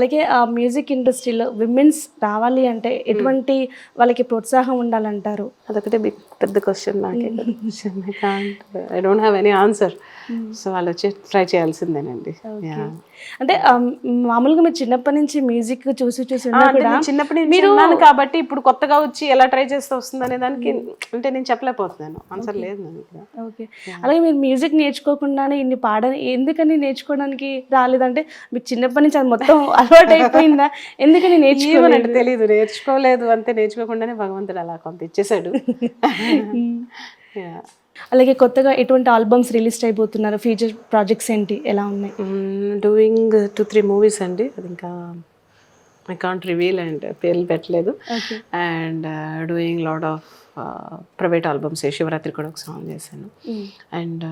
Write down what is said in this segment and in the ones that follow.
అలాగే ఆ మ్యూజిక్ ఇండస్ట్రీలో విమెన్స్ రావాలి అంటే ఎటువంటి వాళ్ళకి ప్రోత్సాహం ఉండాలంటారు? అదొకటే బిగ్ పెద్ద క్వశ్చన్ నాకే question I don't have any answer. So వాళ్ళు వచ్చి ట్రై చేయాల్సిందేనండి. అంటే మామూలుగా మీరు చిన్నప్పటి నుంచి మ్యూజిక్ చూసి ఉన్నా కూడా చిన్నప్పటి నుంచి విన్నాను కాబట్టి ఇప్పుడు కొత్తగా వచ్చి ఎలా ట్రై చేస్తే వస్తుంది అనే దానికి అంటే నేను చెప్పలేకపోతున్నాను, ఆన్సర్ లేదు నాకు. ఓకే, అలాగే మీరు మ్యూజిక్ నేర్చుకోకుండానే ఇన్ని ఎందుకని నేర్చుకోవడానికి రాలేదంటే మీకు చిన్నప్పటి నుంచి అది మొత్తం అలవాటు అయిపోయిందా? ఎందుకని నేర్చుకోవాలంటే తెలియదు, నేర్చుకోలేదు అంతే. నేర్చుకోకుండానే భగవంతుడు అలా కొంత ఇచ్చేసాడు. అలాగే కొత్తగా ఎటువంటి ఆల్బమ్స్ రిలీజ్ అయిపోతున్నారు? ఫ్యూచర్ ప్రాజెక్ట్స్ ఏంటి, ఎలా ఉన్నాయి? డూయింగ్ 2-3 మూవీస్ అండి. అది ఇంకా ఐ కాంట్ రివీల్ అండ్ పేర్లు పెట్టలేదు. And doing lot of private albums. Shivaratri కూడా ఒక సాంగ్ చేశాను. అండ్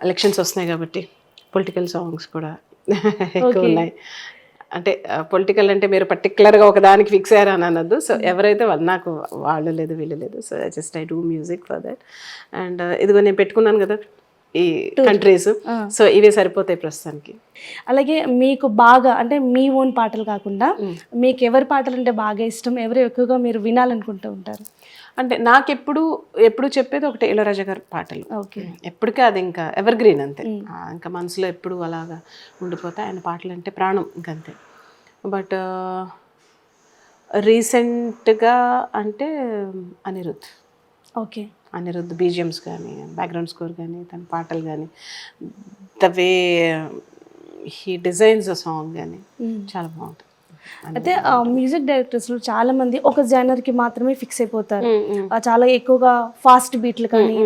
ఎలక్షన్స్ వస్తున్నాయి కాబట్టి పొలిటికల్ సాంగ్స్ కూడా ఎక్కువ ఉన్నాయి. అంటే పొలిటికల్ అంటే మీరు పర్టికులర్గా ఒక దానికి ఫిక్స్ అయ్యారు అని అనొద్దు. సో ఎవరైతే వాళ్ళు, నాకు వాళ్ళు లేదు వీళ్ళు లేదు. So just I do music for that. And ఇదిగో నేను పెట్టుకున్నాను కదా ఈ కంట్రీస్, సో ఇవే సరిపోతాయి ప్రస్తుతానికి. అలాగే మీకు బాగా అంటే మీ ఓన్ పాటలు కాకుండా మీకు ఎవరి పాటలు అంటే బాగా ఇష్టం, ఎవరు ఎక్కువగా మీరు వినాలనుకుంటూ ఉంటారు? అంటే నాకు ఎప్పుడు చెప్పేది ఒకటి ఇళయరాజా గారి పాటలు. ఓకే, ఎప్పటికీ అది ఇంకా ఎవర్ గ్రీన్ అంతే. ఇంకా మనసులో ఎప్పుడు అలాగా ఉండిపోతాయి ఆయన పాటలు అంటే ప్రాణం ఇంకంతే. బట్ రీసెంట్గా అంటే అనిరుద్ధ్. ఓకే, అనిరుద్ధ్ బీజిఎమ్స్ కానీ, బ్యాక్గ్రౌండ్ స్కోర్ కానీ, తన పాటలు కానీ, the way he designs a song కానీ చాలా బాగుంటుంది. అయితే మ్యూజిక్ డైరెక్టర్స్లో చాలా మంది ఒక జానర్కి మాత్రమే ఫిక్స్ అయిపోతారు. చాలా ఎక్కువగా ఫాస్ట్ బీట్లు కానీ,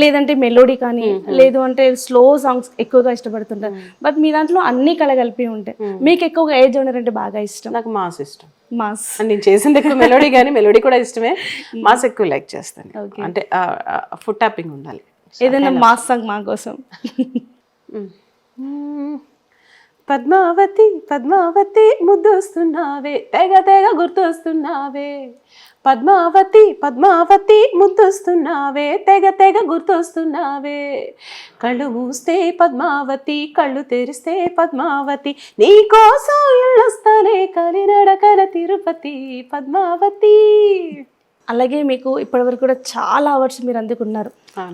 లేదంటే మెలోడీ కానీ, లేదు అంటే స్లో సాంగ్స్ ఎక్కువగా ఇష్టపడుతుంటారు. బట్ మీ దాంట్లో అన్ని కలగలిపి ఉంటాయి. మీకు ఎక్కువగా ఏ జోనర్ అంటే బాగా ఇష్టం? నాకు మాస్ ఇష్టం. మాస్ నేను చేసింది ఎక్కువ మెలోడీ, కానీ మెలోడీ కూడా ఇష్టమే. మాస్ ఎక్కువ లైక్ చేస్తాను. అంటే ఫుట్ ట్యాపింగ్ ఉండాలి. ఏదైనా మాస్ సాంగ్ మా కోసం. పద్మావతి పద్మావతి ముద్దొస్తున్నావే, తెగ తెగ గుర్తొస్తున్నావే. పద్మావతి పద్మావతి ముద్దొస్తున్నావే, తెగ తెగ గుర్తొస్తున్నావే. కళ్ళు మూస్తే పద్మావతి, కళ్ళు తెరిస్తే పద్మావతి, నీకోసం ఇళ్ళొస్తానే కలినడకన తిరుపతి పద్మావతి. అలాగే మీకు ఇప్పటివరకు కూడా చాలా అవార్డ్స్ మీరు అందుకున్నారు.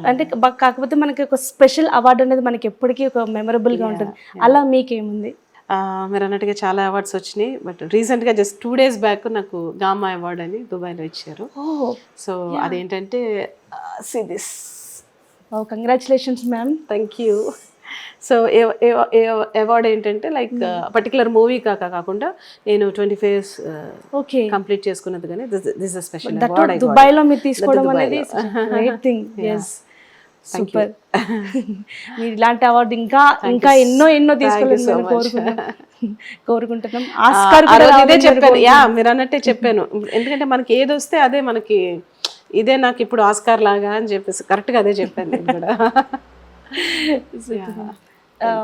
అంటే కాకపోతే మనకి ఒక స్పెషల్ అవార్డు అనేది మనకి ఎప్పటికీ ఒక మెమరబుల్గా ఉంటుంది. అలా మీకేముంది? మీరు అన్నట్టుగా చాలా అవార్డ్స్ వచ్చినాయి. బట్ రీసెంట్గా జస్ట్ 2 days బ్యాక్ నాకు గామా అవార్డ్ అని దుబాయ్లో ఇచ్చారు. సో అదేంటంటే సిదిస్. Congratulations ma'am. Thank you. So award ఏంటంటే లైక్ పర్టికులర్ మూవీ కాకుండా నేను 25 years కంప్లీట్ చేసుకున్నది. కానీ దిస్ ఇస్ స్పెషల్ అవార్డ్. దుబాయ్లో మీరు తీసుకోవడం అనేది గ్రేట్ థింగ్. yes, super. మీరు ఇలాంటి అవార్డు ఇంకా ఇంకా ఎన్నో తీసుకోవాలని కోరుకుంటున్నాం. ఆస్కార్ కూడా ఇదే చెప్పాను. మీరు అన్నట్టే చెప్పాను. ఎందుకంటే మనకి ఏది వస్తే అదే మనకి, ఇదే నాకు ఇప్పుడు ఆస్కార్ లాగా అని చెప్పేసి కరెక్ట్గా అదే చెప్పాను నేను కూడా.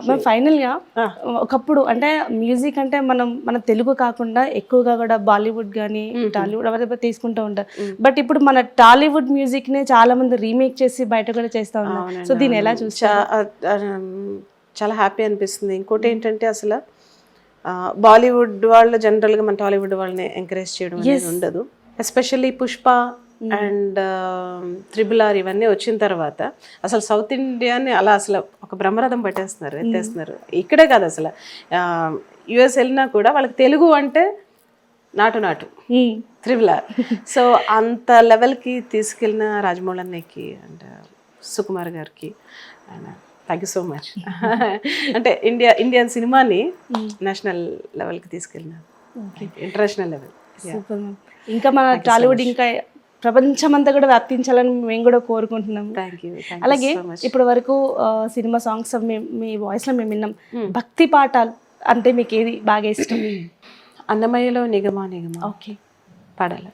మేము ఫైనల్గా ఒకప్పుడు అంటే మ్యూజిక్ అంటే మన తెలుగు కాకుండా ఎక్కువగా కూడా బాలీవుడ్ కానీ టాలీవుడ్ ఎవరైతే తీసుకుంటూ ఉంటారు. బట్ ఇప్పుడు మన టాలీవుడ్ మ్యూజిక్ నే చాలా మంది రీమేక్ చేసి బయట కూడా చేస్తూ ఉన్నారు. సో దీన్ని ఎలా చాలా హ్యాపీ అనిపిస్తుంది. ఇంకోటి ఏంటంటే అసలు బాలీవుడ్ వాళ్ళు జనరల్గా మన టాలీవుడ్ వాళ్ళని ఎంకరేజ్ చేయడం అనేది ఉండదు. ఎస్పెషల్లీ పుష్ప అండ్ 3RR ఇవన్నీ వచ్చిన తర్వాత అసలు సౌత్ ఇండియాని అలా అసలు ఒక బ్రహ్మరథం పట్టేస్తున్నారు, ఎత్తేస్తున్నారు. ఇక్కడే కాదు అసలు యుఎస్ వెళ్ళినా కూడా వాళ్ళకి తెలుగు అంటే నాటు 3RR. సో అంత లెవెల్కి తీసుకెళ్ళిన రాజమౌళి అన్నయ్యకి అండ్ సుకుమార్ గారికి and thank you so much. అంటే ఇండియన్ సినిమాని నేషనల్ లెవెల్కి తీసుకెళ్ళినారు, ఇంటర్నేషనల్ లెవెల్. ఇంకా మన టాలీవుడ్ ఇంకా ప్రపంచమంతా కూడా వ్యాప్తించాలని మేము కూడా కోరుకుంటున్నాం. అలాగే ఇప్పటి వరకు సినిమా సాంగ్స్ మీ వాయిస్లో మేము విన్నాం. భక్తి పాటలు అంటే మీకు ఏది బాగా ఇష్టం? అన్నమయ్యలో నిగమా ఓకే, పాడాలి.